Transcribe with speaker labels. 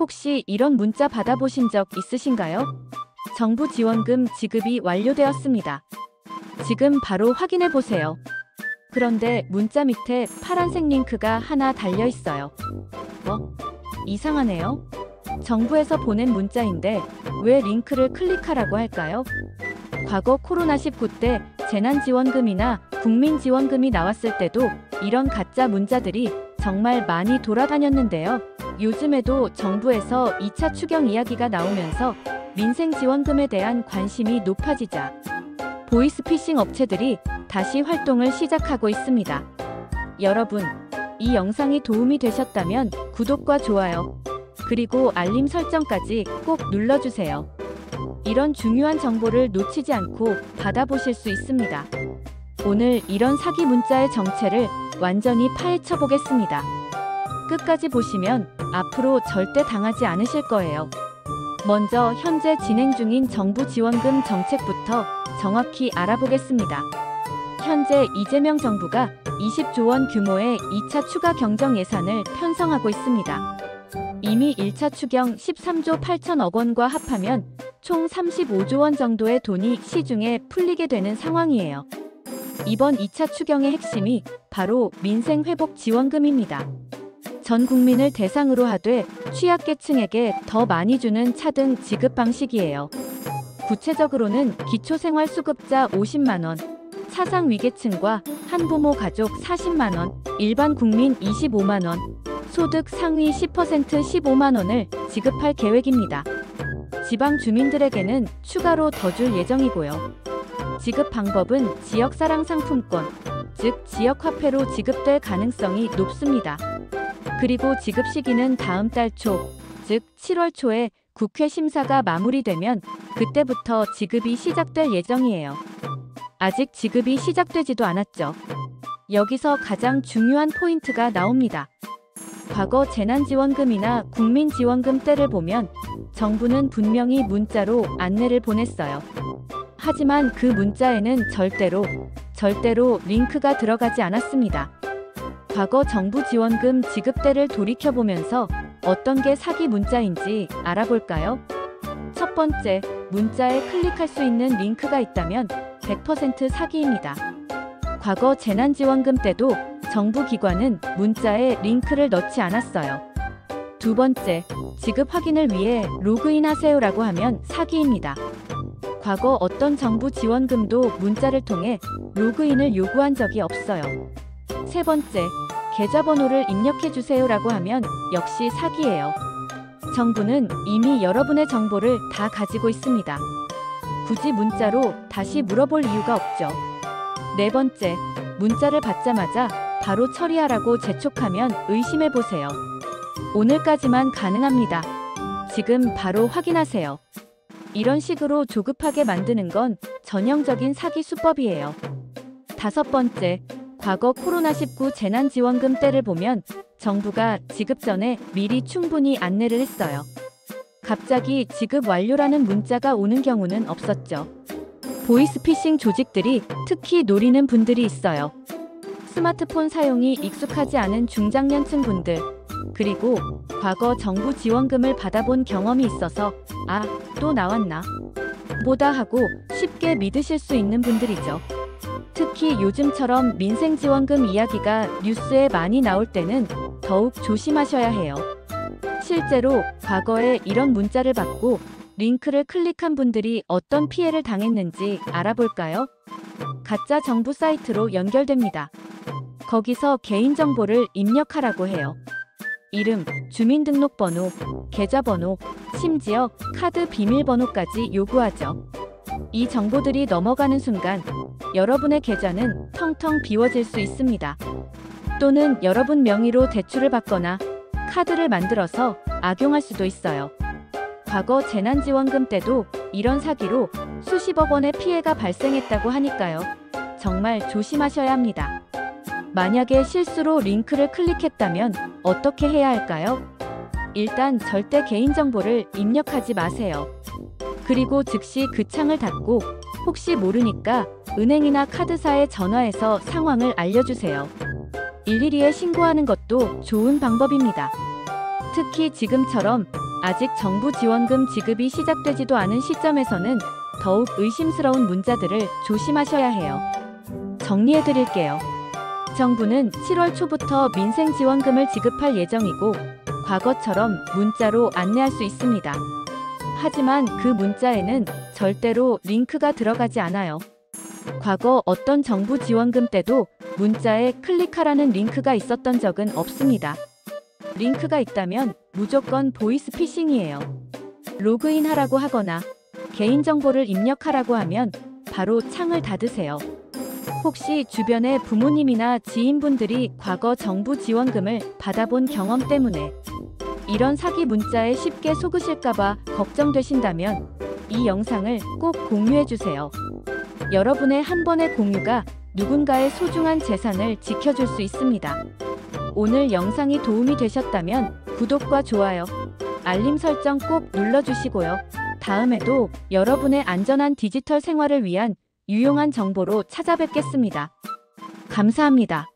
Speaker 1: 혹시 이런 문자 받아보신 적 있으신가요? 정부 지원금 지급이 완료되었습니다. 지금 바로 확인해 보세요. 그런데 문자 밑에 파란색 링크가 하나 달려 있어요. 이상하네요. 정부에서 보낸 문자인데 왜 링크를 클릭하라고 할까요? 과거 코로나19 때 재난지원금이나 국민지원금이 나왔을 때도 이런 가짜 문자들이 정말 많이 돌아다녔는데요. 요즘에도 정부에서 2차 추경 이야기가 나오면서 민생지원금에 대한 관심이 높아지자 보이스피싱 업체들이 다시 활동을 시작하고 있습니다. 여러분, 이 영상이 도움이 되셨다면 구독과 좋아요, 그리고 알림 설정까지 꼭 눌러주세요. 이런 중요한 정보를 놓치지 않고 받아보실 수 있습니다. 오늘 이런 사기 문자의 정체를 완전히 파헤쳐 보겠습니다. 끝까지 보시면 앞으로 절대 당하지 않으실 거예요. 먼저 현재 진행 중인 정부 지원금 정책부터 정확히 알아보겠습니다. 현재 이재명 정부가 20조 원 규모의 2차 추가 경정 예산을 편성하고 있습니다. 이미 1차 추경 13조 8천억 원과 합하면 총 35조 원 정도의 돈이 시중에 풀리게 되는 상황이에요. 이번 2차 추경의 핵심이 바로 민생회복지원금입니다. 전 국민을 대상으로 하되 취약계층에게 더 많이 주는 차등 지급 방식이에요. 구체적으로는 기초생활수급자 50만원, 차상위계층과 한부모 가족 40만원, 일반 국민 25만원, 소득 상위 10% 15만원을 지급할 계획입니다. 지방 주민들에게는 추가로 더 줄 예정이고요. 지급 방법은 지역사랑 상품권, 즉 지역화폐로 지급될 가능성이 높습니다. 그리고 지급 시기는 다음 달 초, 즉 7월 초에 국회 심사가 마무리되면 그때부터 지급이 시작될 예정이에요. 아직 지급이 시작되지도 않았죠. 여기서 가장 중요한 포인트가 나옵니다. 과거 재난지원금이나 국민지원금 때를 보면 정부는 분명히 문자로 안내를 보냈어요. 하지만 그 문자에는 절대로 링크가 들어가지 않았습니다. 과거 정부 지원금 지급 때를 돌이켜보면서 어떤 게 사기 문자인지 알아볼까요? 첫 번째, 문자에 클릭할 수 있는 링크가 있다면 100% 사기입니다. 과거 재난지원금 때도 정부 기관은 문자에 링크를 넣지 않았어요. 두 번째, 지급 확인을 위해 로그인 하세요라고 하면 사기입니다. 과거 어떤 정부 지원금도 문자를 통해 로그인을 요구한 적이 없어요. 세 번째, 계좌번호를 입력해주세요라고 하면 역시 사기예요. 정부는 이미 여러분의 정보를 다 가지고 있습니다. 굳이 문자로 다시 물어볼 이유가 없죠. 네 번째, 문자를 받자마자 바로 처리하라고 재촉하면 의심해보세요. 오늘까지만 가능합니다. 지금 바로 확인하세요. 이런 식으로 조급하게 만드는 건 전형적인 사기 수법이에요. 다섯 번째, 과거 코로나19 재난지원금 때를 보면 정부가 지급 전에 미리 충분히 안내를 했어요. 갑자기 지급 완료라는 문자가 오는 경우는 없었죠. 보이스피싱 조직들이 특히 노리는 분들이 있어요. 스마트폰 사용이 익숙하지 않은 중장년층 분들, 그리고 과거 정부 지원금을 받아본 경험이 있어서 또 나왔나? 보다 하고 쉽게 믿으실 수 있는 분들이죠. 특히 요즘처럼 민생지원금 이야기가 뉴스에 많이 나올 때는 더욱 조심하셔야 해요. 실제로 과거에 이런 문자를 받고 링크를 클릭한 분들이 어떤 피해를 당했는지 알아볼까요? 가짜 정부 사이트로 연결됩니다. 거기서 개인정보를 입력하라고 해요. 이름, 주민등록번호, 계좌번호, 심지어 카드 비밀번호까지 요구하죠. 이 정보들이 넘어가는 순간 여러분의 계좌는 텅텅 비워질 수 있습니다. 또는 여러분 명의로 대출을 받거나 카드를 만들어서 악용할 수도 있어요. 과거 재난지원금 때도 이런 사기로 수십억 원의 피해가 발생했다고 하니까요. 정말 조심하셔야 합니다. 만약에 실수로 링크를 클릭했다면 어떻게 해야 할까요? 일단 절대 개인정보를 입력하지 마세요. 그리고 즉시 그 창을 닫고 혹시 모르니까 은행이나 카드사에 전화해서 상황을 알려주세요. 112에 신고하는 것도 좋은 방법입니다. 특히 지금처럼 아직 정부 지원금 지급이 시작되지도 않은 시점에서는 더욱 의심스러운 문자들을 조심하셔야 해요. 정리해 드릴게요. 정부는 7월 초부터 민생지원금을 지급할 예정이고 과거처럼 문자로 안내할 수 있습니다. 하지만 그 문자에는 절대로 링크가 들어가지 않아요. 과거 어떤 정부 지원금 때도 문자에 클릭하라는 링크가 있었던 적은 없습니다. 링크가 있다면 무조건 보이스피싱이에요. 로그인 하라고 하거나 개인정보를 입력하라고 하면 바로 창을 닫으세요. 혹시 주변의 부모님이나 지인분들이 과거 정부 지원금을 받아본 경험 때문에 이런 사기 문자에 쉽게 속으실까봐 걱정되신다면 이 영상을 꼭 공유해주세요. 여러분의 한 번의 공유가 누군가의 소중한 재산을 지켜줄 수 있습니다. 오늘 영상이 도움이 되셨다면 구독과 좋아요, 알림 설정 꼭 눌러주시고요. 다음에도 여러분의 안전한 디지털 생활을 위한 유용한 정보로 찾아뵙겠습니다. 감사합니다.